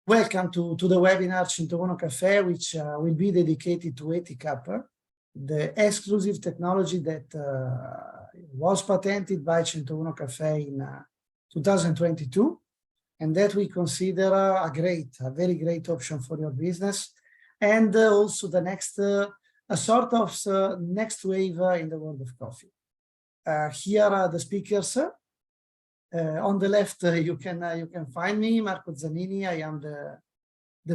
Welcome to the webinar 101CAFFE, which will be dedicated to Ethicap, the exclusive technology that was patented by 101CAFFE in 2022, and that we consider a very great option for your business, and also the next, a sort of next wave in the world of coffee. Here are the speakers. On the left, you can find me, Marco Zanini. I am the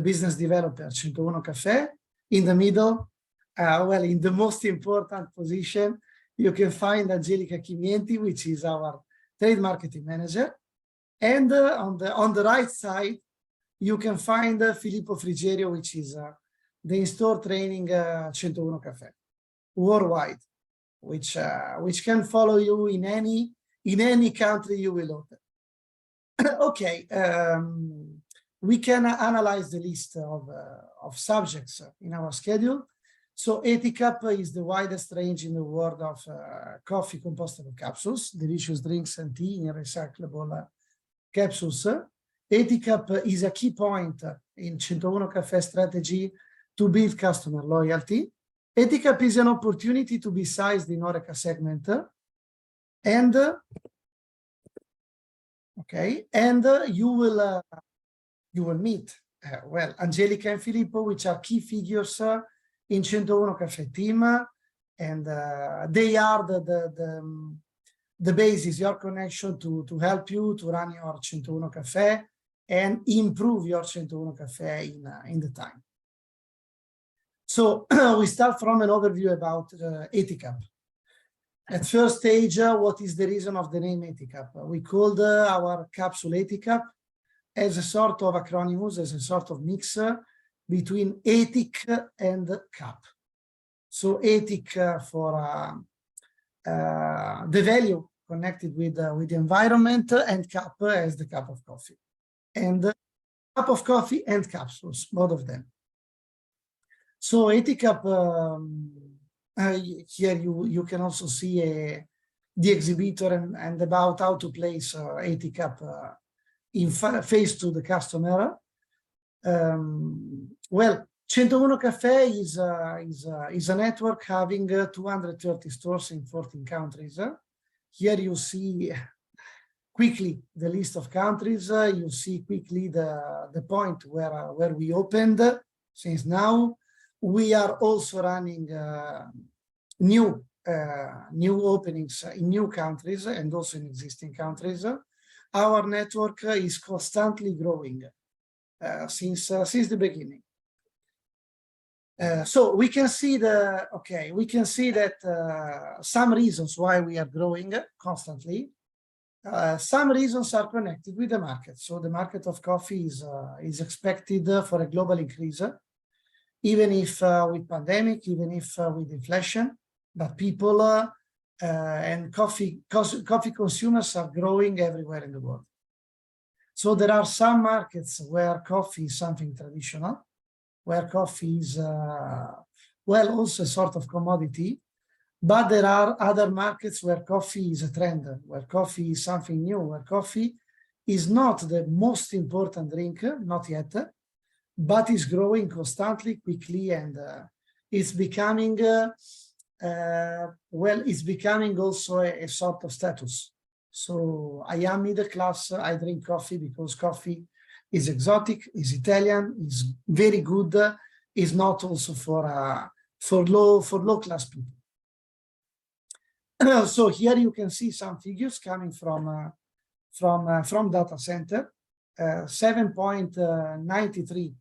business developer at 101CAFFE. In the middle, well, in the most important position, you can find Angelica Chimienti, which is our trade marketing manager. And on the right side, you can find Filippo Frigerio, which is the in-store training 101CAFFE worldwide, which can follow you in any country you will open. Okay, we can analyze the list of subjects in our schedule. So Ethicap is the widest range in the world of coffee compostable capsules, delicious drinks and tea in recyclable capsules. Ethicap is a key point in 101CAFFE strategy to build customer loyalty. Ethicap is an opportunity to be sized in Horeca segment. And okay, and you will meet well, Angelica and Filippo, which are key figures in 101CAFFE team, and they are the basis, your connection to help you to run your 101CAFFE and improve your 101CAFFE in the time. So we start from an overview about Ethicap. At first stage, what is the reason of the name Ethicap? We called our capsule Ethicap as a sort of acronyms, as a sort of mix between ethic and cap. So ethic for the value connected with the environment, and cap as the cup of coffee. And cup of coffee and capsules, both of them. So Ethicap, here you can also see the exhibitor and about how to place Ethicap in face to the customer. Well, 101CAFFE is a network having 230 stores in 14 countries. Here you see quickly the list of countries. You see quickly the point where we opened. Since now, we are also running new openings in new countries and also in existing countries. Our network is constantly growing since the beginning. So we can see that some reasons why we are growing constantly. Some reasons are connected with the market. So the market of coffee is expected for a global increase, even if with pandemic, even if with inflation, but people and coffee consumers are growing everywhere in the world. So there are some markets where coffee is something traditional, where coffee is, well, also a sort of commodity, but there are other markets where coffee is a trend, where coffee is something new, where coffee is not the most important drink, not yet, but is growing constantly, quickly, and it's becoming, well, it's becoming also a sort of status. So I am middle class, I drink coffee because coffee is exotic, is Italian, is very good, is not also for low class people. So here you can see some figures coming from data center. 7.93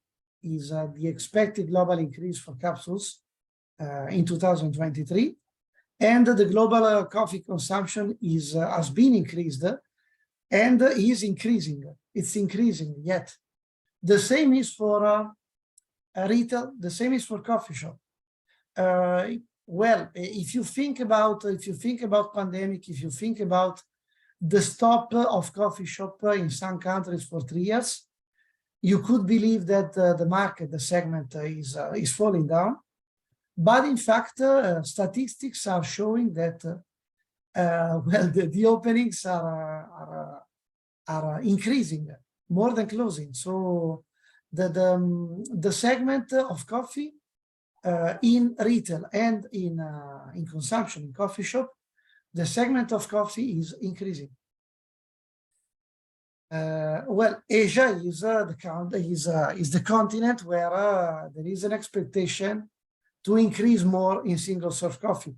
is the expected global increase for capsules in 2023, and the global coffee consumption has been increased and is increasing. It's increasing yet. The same is for retail. The same is for coffee shop. Well, if you think about pandemic, if you think about the stop of coffee shop in some countries for 3 years, you could believe that the market, the segment is falling down. But in fact, statistics are showing that well, the openings are increasing more than closing. So the segment of coffee in retail and in consumption in coffee shop, the segment of coffee is increasing. Well, Asia is the continent where there is an expectation to increase more in single serve coffee.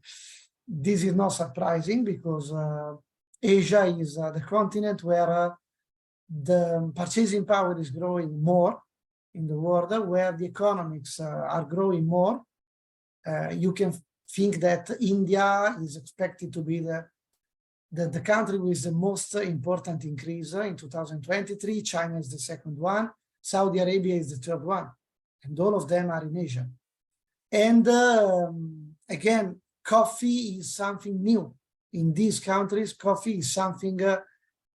This is not surprising because Asia is the continent where the purchasing power is growing more in the world, where the economies are growing more. You can think that India is expected to be the country with the most important increase in 2023. China is the second one. Saudi Arabia is the third one. And all of them are in Asia. And again, coffee is something new. In these countries, coffee is something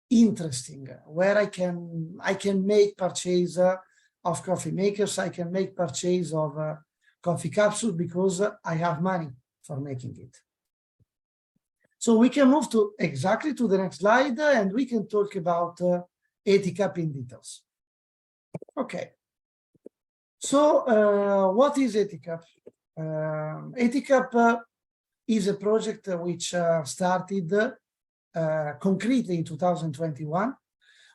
interesting, where I can make purchase of coffee makers, I can make purchase of coffee capsules because I have money for making it. So we can move to exactly to the next slide and we can talk about Ethicap in details. Okay. So what is Ethicap? Ethicap is a project which started concretely in 2021.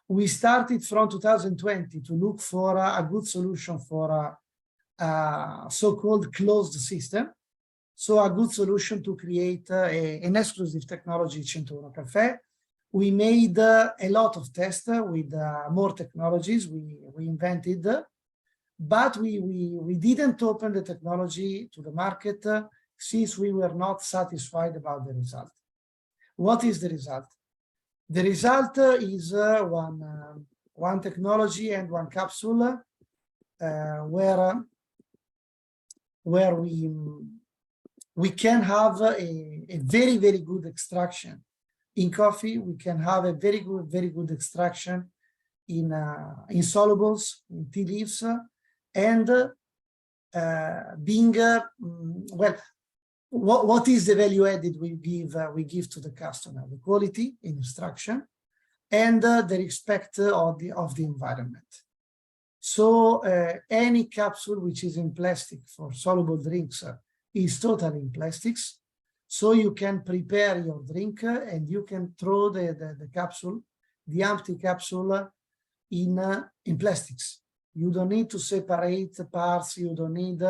We started from 2020 to look for a good solution for a so-called closed system. So a good solution to create an exclusive technology, 101CAFFE. We made a lot of tests with more technologies we invented, but we didn't open the technology to the market since we were not satisfied about the result. What is the result? The result is one technology and one capsule where we can have a very, very good extraction in coffee. We can have a very good extraction in solubles, in tea leaves, and being well. What is the value added we give to the customer? The quality in extraction and the respect of the environment. So any capsule which is in plastic for soluble drinks is totally in plastics. So you can prepare your drink and you can throw the capsule, the empty capsule in plastics. You don't need to separate parts. You don't need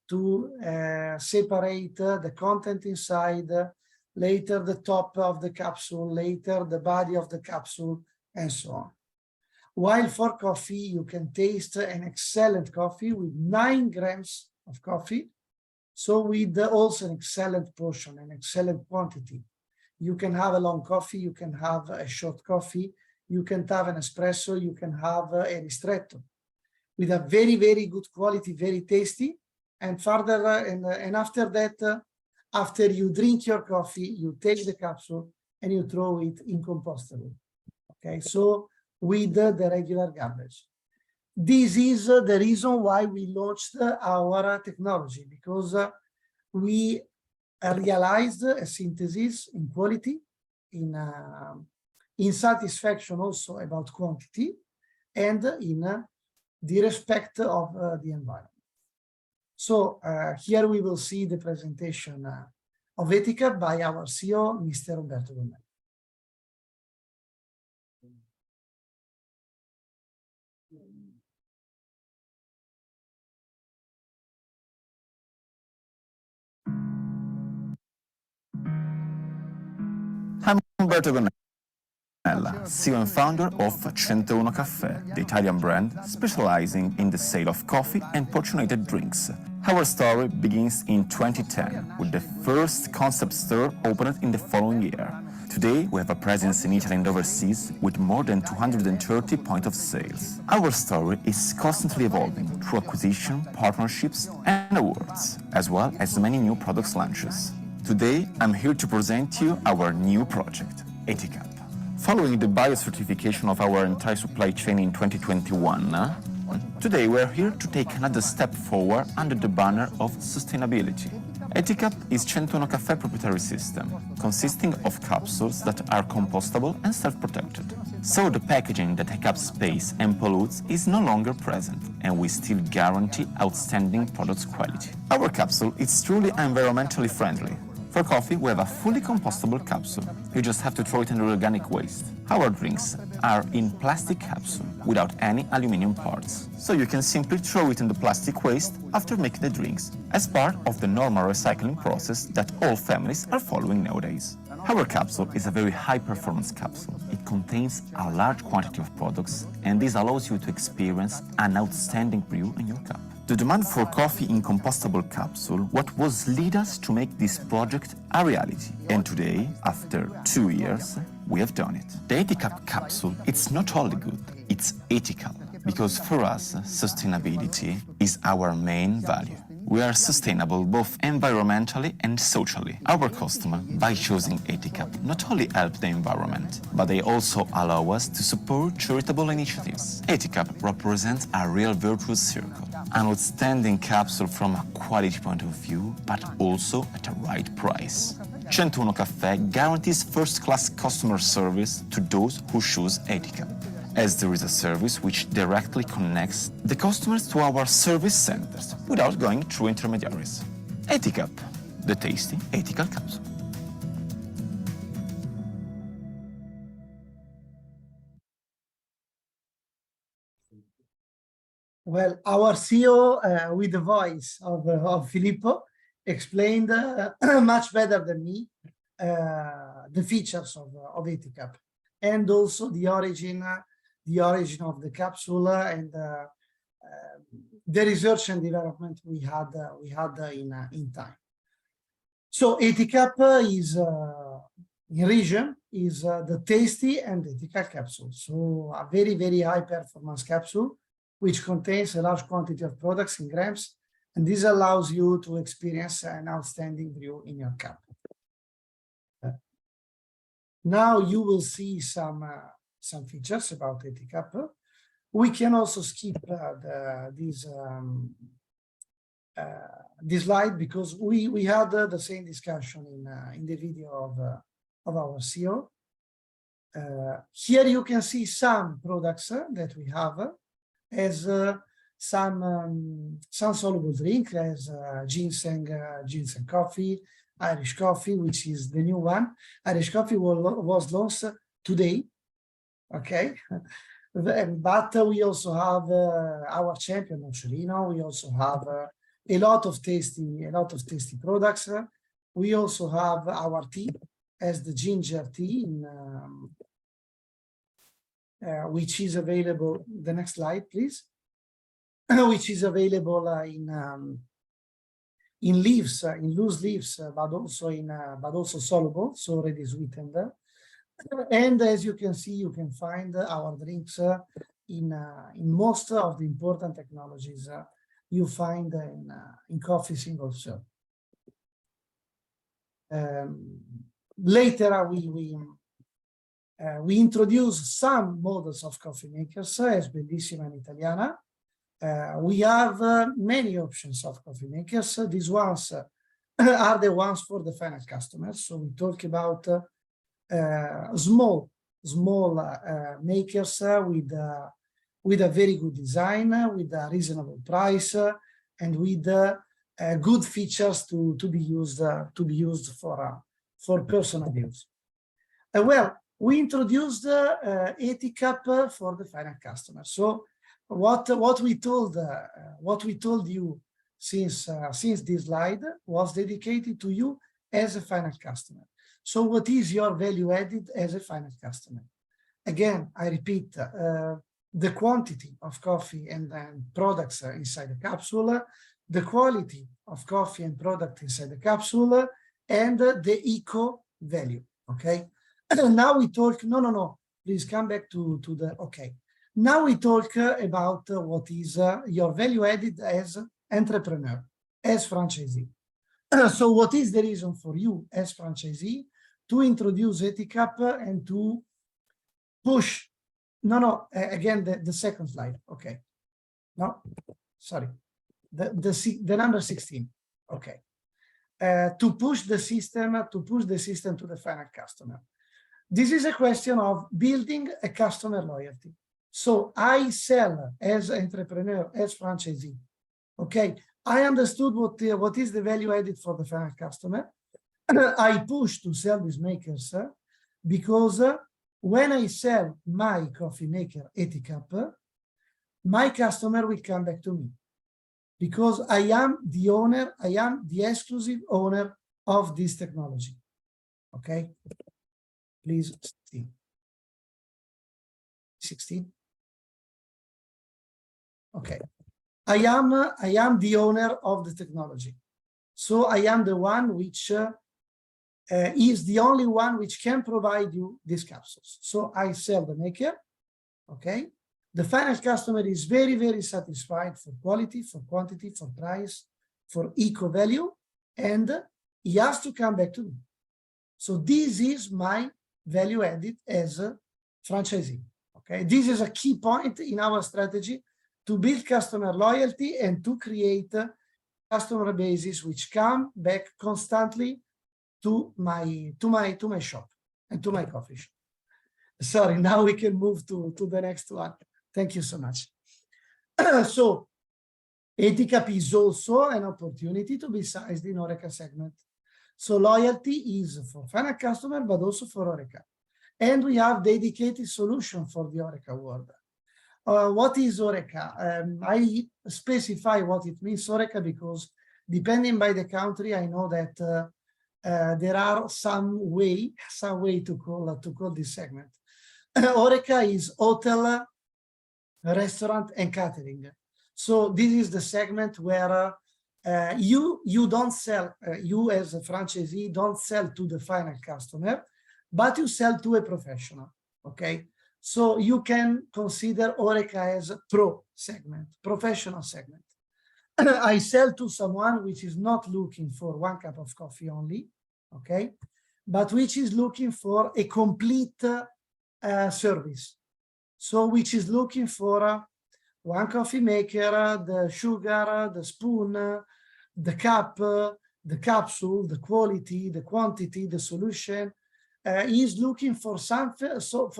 to separate the content inside, later the top of the capsule, later the body of the capsule, and so on. While for coffee, you can taste an excellent coffee with 9 grams of coffee. So with also an excellent portion, an excellent quantity. You can have a long coffee, you can have a short coffee, you can have an espresso, you can have a ristretto with a very, very good quality, very tasty. And further, and after that, after you drink your coffee, you take the capsule and you throw it in compostable. Okay, so with the regular garbage. This is the reason why we launched our technology, because we realized a synthesis in quality, in satisfaction also about quantity, and in the respect of the environment. So here we will see the presentation of Ethicap by our CEO, Mr. Roberto Gomez. I'm Roberto Gomez, CEO and founder of 101CAFFE, the Italian brand specializing in the sale of coffee and portionated drinks. Our story begins in 2010 with the first concept store opened in the following year. Today, we have a presence in Italy and overseas with more than 230 points of sales. Our story is constantly evolving through acquisition, partnerships, and awards, as well as many new products launches. Today, I'm here to present you our new project, Ethicap. Following the bio-certification of our entire supply chain in 2021, today we're here to take another step forward under the banner of sustainability. Ethicap is 101CAFFE proprietary system, consisting of capsules that are compostable and self-protected. So the packaging that takes up space and pollutes is no longer present, and we still guarantee outstanding product quality. Our capsule is truly environmentally friendly. For coffee, we have a fully compostable capsule. You just have to throw it in the organic waste. Our drinks are in plastic capsule without any aluminum parts. So you can simply throw it in the plastic waste after making the drinks, as part of the normal recycling process that all families are following nowadays. Our capsule is a very high-performance capsule. It contains a large quantity of products, and this allows you to experience an outstanding brew in your cup. The demand for coffee in compostable capsule what was lead us to make this project a reality. And today, after 2 years, we have done it. The Ethicap capsule, it's not only good, it's ethical. Because for us, sustainability is our main value. We are sustainable both environmentally and socially. Our customer, by choosing Ethicap, not only help the environment, but they also allow us to support charitable initiatives. Ethicap represents a real virtuous circle, an outstanding capsule from a quality point of view, but also at a right price. 101CAFFE guarantees first-class customer service to those who choose Ethicap, as there is a service which directly connects the customers to our service centers without going through intermediaries. Ethicap, the tasty ethical capsule. Well, our CEO, with the voice of Filippo, explained much better than me the features of Ethicap, and also the origin of the capsule and the research and development we had in time. So Ethicap is in region is the tasty and ethical capsule. So a very, very high performance capsule which contains a large quantity of products in grams, and this allows you to experience an outstanding brew in your cup. Now you will see some features about Ethicap. We can also skip this slide because we had the same discussion in the video of our CEO. Here you can see some products that we have as some soluble drink, as ginseng coffee, Irish coffee, which is the new one. Irish coffee was launched today, okay? But we also have our champion Nocerino. We also have a lot of tasty products. We also have our tea, as the ginger tea, which is available. The next slide, please. Which is available in leaves, in loose leaves, but also soluble, so already sweetened. And as you can see, you can find our drinks in most of the important technologies you find in coffee single serve. Later, we introduce some models of coffee makers, as Bellissima and Italiana. We have many options of coffee makers. These ones are the ones for the final customers. So we talk about small makers with a very good design, with a reasonable price, and with good features to be used for personal use. Well, we introduced Ethicap for the final customer. So what we told you since this slide was dedicated to you as a final customer. So what is your value added as a final customer? Again, I repeat, the quantity of coffee and products inside the capsule, the quality of coffee and product inside the capsule, and the eco value, okay? Now we talk, no, please come back to the, okay. Now we talk about what is your value added as entrepreneur, as franchisee. So what is the reason for you as franchisee to introduce Ethicap and to push, again, the second slide, okay. No, sorry, the number 16, okay. To push the system to the final customer. This is a question of building a customer loyalty. So I sell as entrepreneur, as franchisee. Okay, I understood what is the value added for the final customer. I push to sell these makers because when I sell my coffee maker Ethicap, my customer will come back to me because I am the owner, I am the exclusive owner of this technology. Okay, please 16. Okay, I am the owner of the technology. So I am the one which is the only one which can provide you these capsules. So I sell the maker, okay? The final customer is very, very satisfied for quality, for quantity, for price, for eco value, and he has to come back to me. So this is my value added as a franchisee, okay? This is a key point in our strategy to build customer loyalty and to create customer bases which come back constantly to my shop and to my coffee shop. Sorry, now we can move to the next one. Thank you so much. So Ethicap is also an opportunity to be sized in Horeca segment. So loyalty is for final customer, but also for Horeca. And we have dedicated solution for the Horeca world. What is Horeca? I specify what it means Horeca because depending by the country, I know that there are some way to call this segment. Horeca is hotel, restaurant, and catering. So this is the segment where you don't sell, you as a franchisee don't sell to the final customer, but you sell to a professional. Okay. So you can consider Horeca as a pro segment, professional segment. I sell to someone which is not looking for 1 cup of coffee only, okay, but which is looking for a complete service. So which is looking for 1 coffee maker, the sugar, the spoon, the cup, the capsule, the quality, the quantity, the solution. Is looking for something, for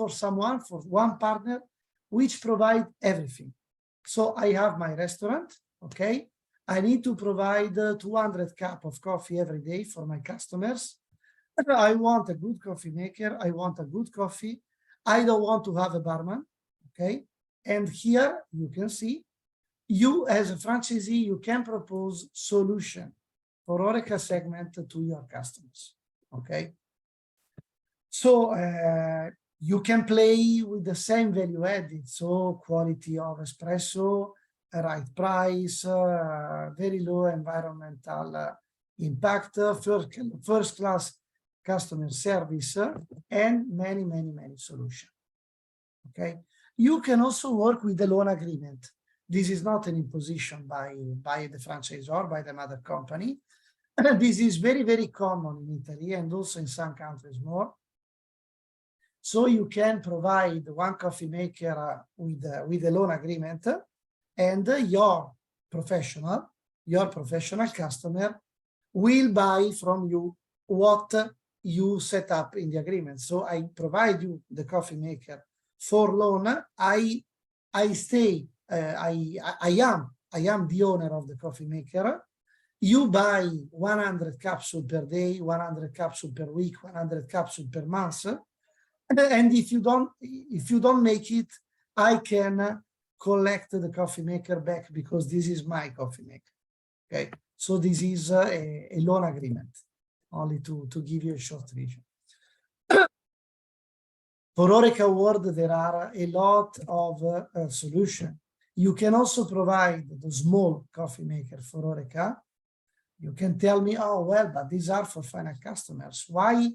one partner, which provide everything. So I have my restaurant, okay? I need to provide 200 cups of coffee every day for my customers. I want a good coffee maker. I want a good coffee. I don't want to have a barman, okay? And here you can see, you as a franchisee, you can propose solution for Horeca segment to your customers, okay? So you can play with the same value added, so quality of espresso, right price, very low environmental impact, first class customer service, and many solutions. Okay, you can also work with the loan agreement. This is not an imposition by the franchisor, by the mother company. This is very common in Italy and also in some countries more. So you can provide 1 coffee maker with a loan agreement, and your professional customer will buy from you what you set up in the agreement. So I provide you the coffee maker for loan. I am the owner of the coffee maker. You buy 100 capsules per day, 100 capsules per week, 100 capsules per month. And if you don't make it, I can collect the coffee maker back because this is my coffee maker. Okay, so this is a loan agreement, only to give you a short vision. For Horeca world, there are a lot of solutions. You can also provide the small coffee maker for Horeca. You can tell me, oh well, but these are for final customers. Why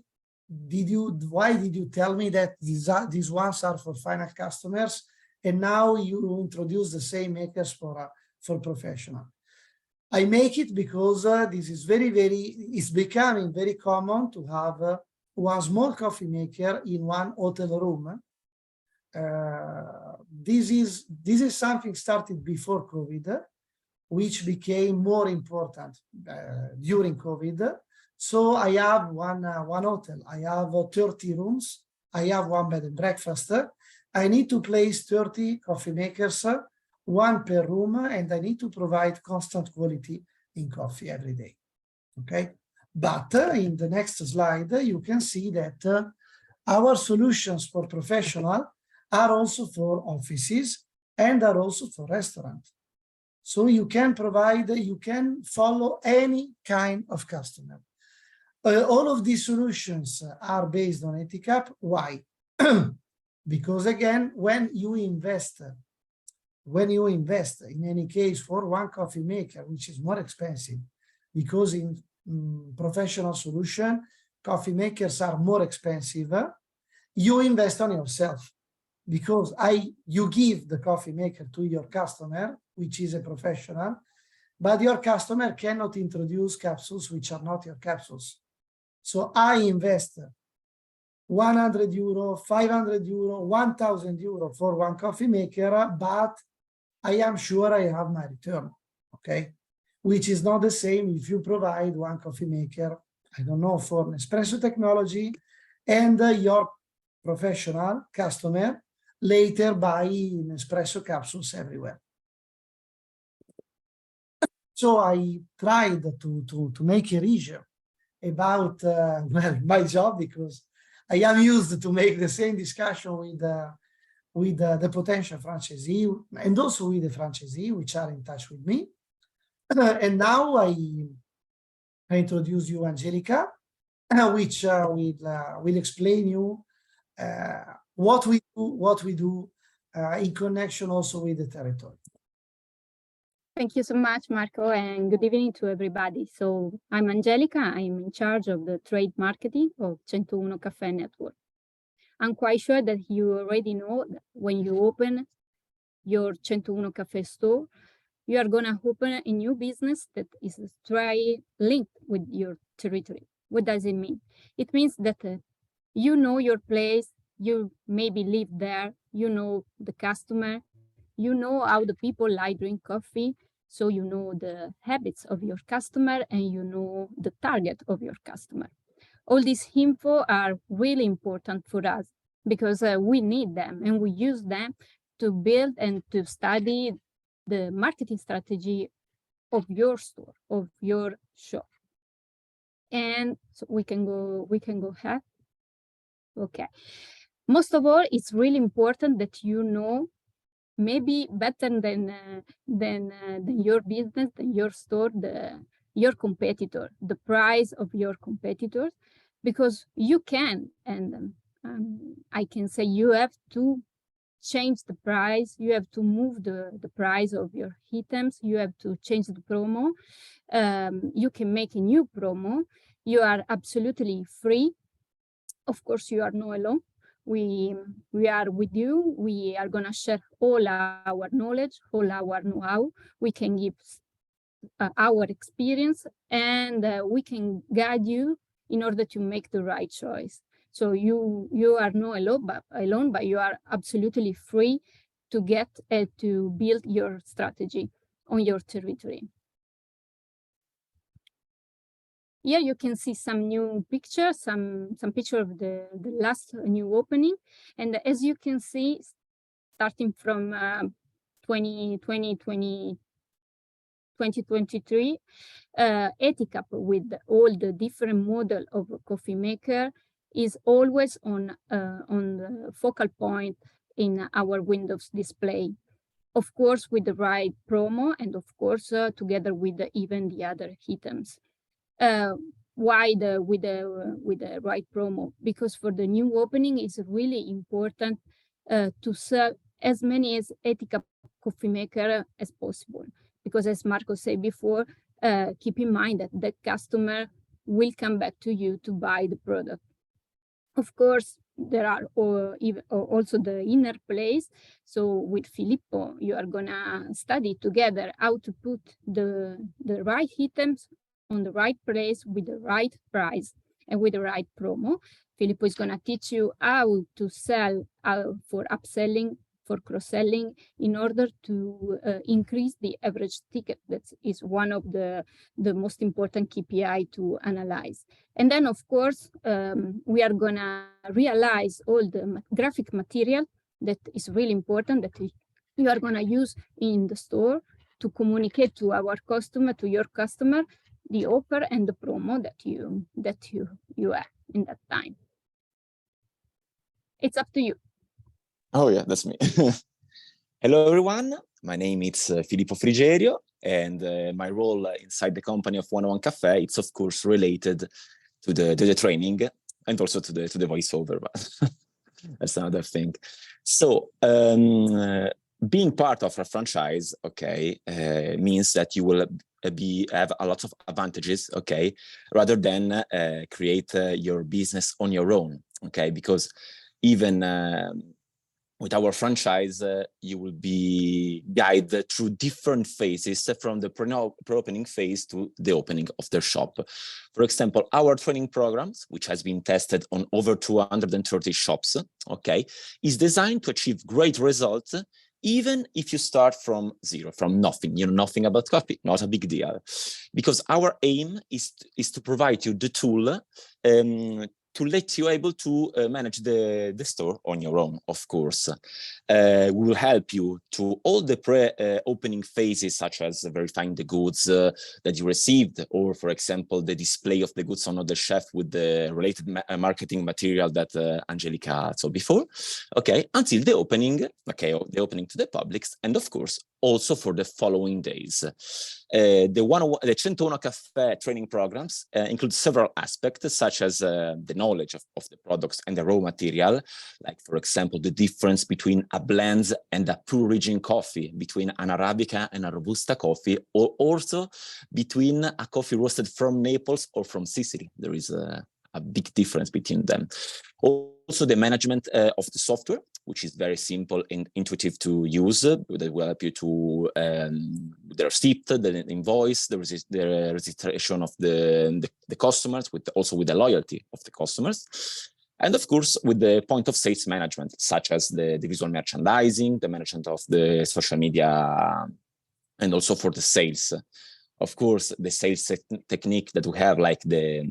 did you tell me that these ones are for final customers, and now you introduce the same makers for professional? I make it because this is it's becoming very common to have 1 small coffee maker in 1 hotel room. This is something started before COVID, which became more important during COVID. So I have one hotel. I have 30 rooms I have one bed and breakfast. I need to place 30 coffee makers, one per room, and I need to provide constant quality in coffee every day. Okay, but in the next slide, you can see that our solutions for professional are also for offices and are also for restaurants. So you can provide, you can follow any kind of customer. All of these solutions are based on Ethicap. Why? Because again, when you invest in any case for one coffee maker, which is more expensive, because in professional solution, coffee makers are more expensive, you invest on yourself, because you give the coffee maker to your customer, which is a professional, but your customer cannot introduce capsules which are not your capsules. So I invest 100 euro, 500 euro, 1,000 euro for one coffee maker, but I am sure I have my return, okay? Which is not the same if you provide one coffee maker, I don't know, for Nespresso technology, and your professional customer later buy Nespresso capsules everywhere. So I tried to make a region about well, my job, because I am used to make the same discussion with the potential franchisee and also with the franchisee which are in touch with me. And now I introduce you Angelica, which will explain you what we do in connection also with the territory. Thank you so much, Marco, and good evening to everybody. So I'm Angelica. I'm in charge of the trade marketing of 101CAFFE network. I'm quite sure that you already know that when you open your 101CAFFE store, you are going to open a new business that is linked with your territory. What does it mean? It means that you know your place, you maybe live there, you know the customer, you know how the people like drink coffee, so you know the habits of your customer and you know the target of your customer. All these info are really important for us because we need them and we use them to build and to study the marketing strategy of your store, of your shop. And so we can go ahead. Okay. Most of all, it's really important that you know, maybe better than your business, than your store, your competitor, the price of your competitors, because you can, and I can say you have to change the price, you have to move the price of your items, you have to change the promo, you can make a new promo, you are absolutely free. Of course, you are not alone. We are with you. We are going to share all our knowledge, all our know-how. We can give our experience, and we can guide you in order to make the right choice. So you are not alone, but you are absolutely free to get to build your strategy on your territory. Here you can see some new pictures, some picture of the last new opening. And as you can see, starting from 2023, Ethicap with all the different model of coffee maker is always on the focal point in our Windows display. Of course, with the right promo and of course, together with even the other items. Why with the right promo? Because for the new opening, it's really important to sell as many as Ethicap coffee maker as possible. Because as Marco said before, keep in mind that the customer will come back to you to buy the product. Of course, there are also the inner place. So with Filippo, you are gonna study together how to put the right items on the right place with the right price and with the right promo. Filippo is gonna teach you how to sell for upselling for cross-selling in order to increase the average ticket. That is one of the most important KPI to analyze. And then, of course, we are going to realize all the graphic material that is really important that you are going to use in the store to communicate to our customer, to your customer, the offer and the promo that you have in that time. It's up to you. Oh yeah, that's me. Hello everyone, my name is Filippo Frigerio, and my role inside the company of 101CAFFE, it's of course related to the training and also to the voiceover, but that's another thing. So being part of a franchise, okay, means that you will have a lot of advantages, okay, rather than create your business on your own, okay, because even with our franchise, you will be guided through different phases from the pre-opening phase to the opening of their shop. For example, our training programs, which has been tested on over 230 shops, okay, is designed to achieve great results, even if you start from zero, from nothing, you know nothing about coffee, not a big deal. Because our aim is to provide you the tool to let you able to manage the store on your own, of course. We will help you to all the pre-opening phases, such as verifying the goods that you received, or for example, the display of the goods on the shelf with the related marketing material that Angelica saw before, okay, until the opening, okay, the opening to the public, and of course, also for the following days. The 101CAFFE training programs include several aspects, such as the knowledge of the products and the raw material, like, for example, the difference between a blend and a pure origin coffee, between an Arabica and a Robusta coffee, or also between a coffee roasted from Naples or from Sicily. There is a big difference between them. Also, the management of the software, which is very simple and intuitive to use, that will help you to the receipt, the invoice, the registration of the customers, also with the loyalty of the customers. And of course, with the point of sales management, such as the visual merchandising, the management of the social media, and also for the sales. Of course, the sales technique that we have, like the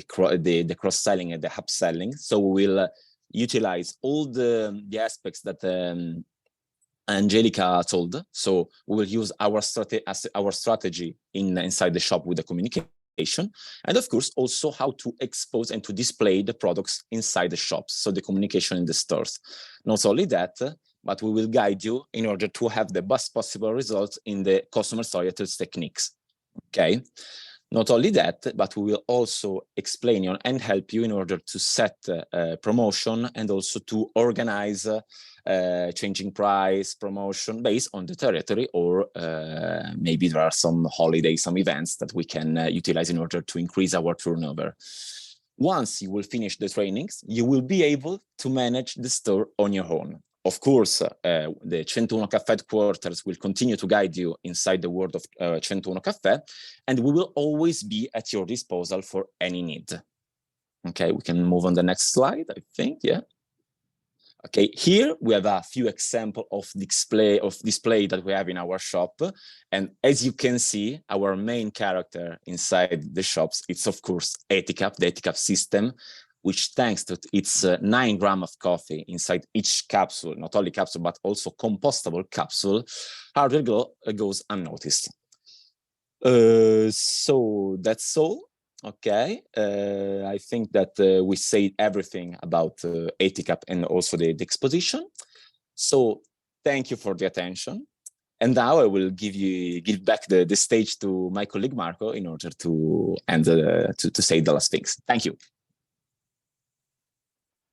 cross-selling and the upselling. So we will utilize all the aspects that Angelica told. So we will use our strategy inside the shop with the communication, and of course also how to expose and to display the products inside the shops. So the communication in the stores. Not only that, but we will guide you in order to have the best possible results in the customer loyalty techniques. Okay. Not only that, but we will also explain you and help you in order to set promotion and also to organize changing price promotion based on the territory, or maybe there are some holidays, some events that we can utilize in order to increase our turnover. Once you will finish the trainings, you will be able to manage the store on your own. Of course, the 101CAFFE headquarters will continue to guide you inside the world of 101CAFFE, and we will always be at your disposal for any need. Okay, we can move on the next slide, I think, yeah. Okay, here we have a few examples of display that we have in our shop. And as you can see, our main character inside the shops, it's of course Ethicap, the Ethicap system, which thanks to its 9 grams of coffee inside each capsule, not only capsule, but also compostable capsule, hardly goes unnoticed. So that's all. Okay, I think that we said everything about Ethicap and also the exposition. So thank you for the attention. And now I will give back the stage to my colleague Marco in order to end to say the last things. Thank you.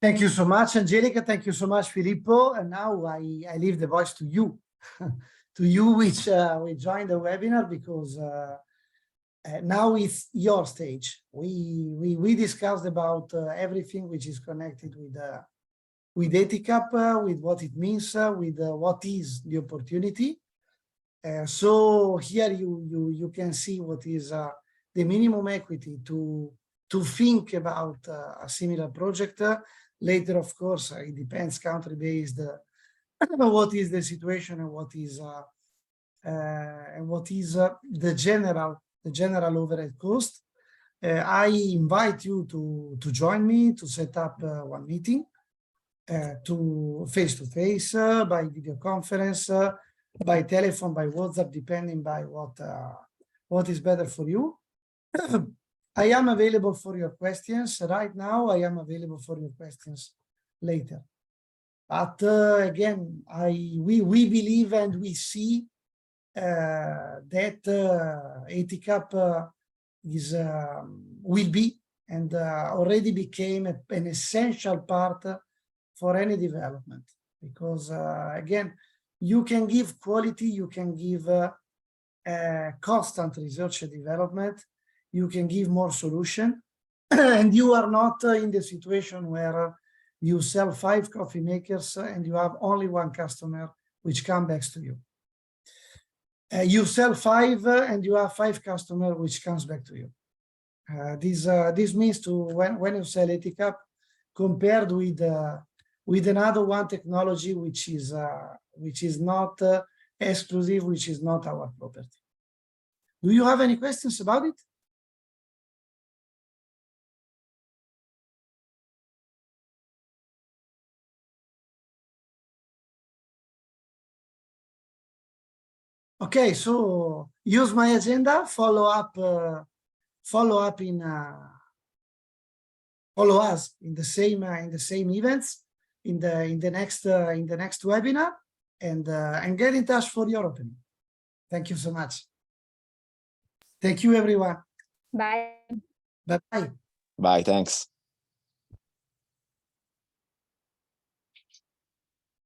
Thank you so much, Angelica. Thank you so much, Filippo. And now I leave the voice to you, to you, which we joined the webinar, because now it's your stage. We discussed about everything which is connected with Ethicap, with what it means, with what is the opportunity. So here you can see what is the minimum equity to think about a similar project. Later, of course, it depends country-based what is the situation and what is the general overhead cost. I invite you to join me to set up one meeting, to face-to-face, by video conference, by telephone, by WhatsApp, depending by what is better for you. I am available for your questions right now. I am available for your questions later. But again, we believe and we see that Ethicap will be and already became an essential part for any development, because again, you can give quality, you can give constant research and development, you can give more solution, and you are not in the situation where you sell 5 coffee makers and you have only 1 customer which comes back to you. You sell 5 and you have 5 customers which comes back to you. This means when you sell Ethicap, compared with another one technology which is not exclusive, which is not our property. Do you have any questions about it? Okay, so use my agenda, follow us in the same events in the next webinar, and get in touch for your opinion. Thank you so much. Thank you, everyone. Bye. Bye-bye. Bye, thanks.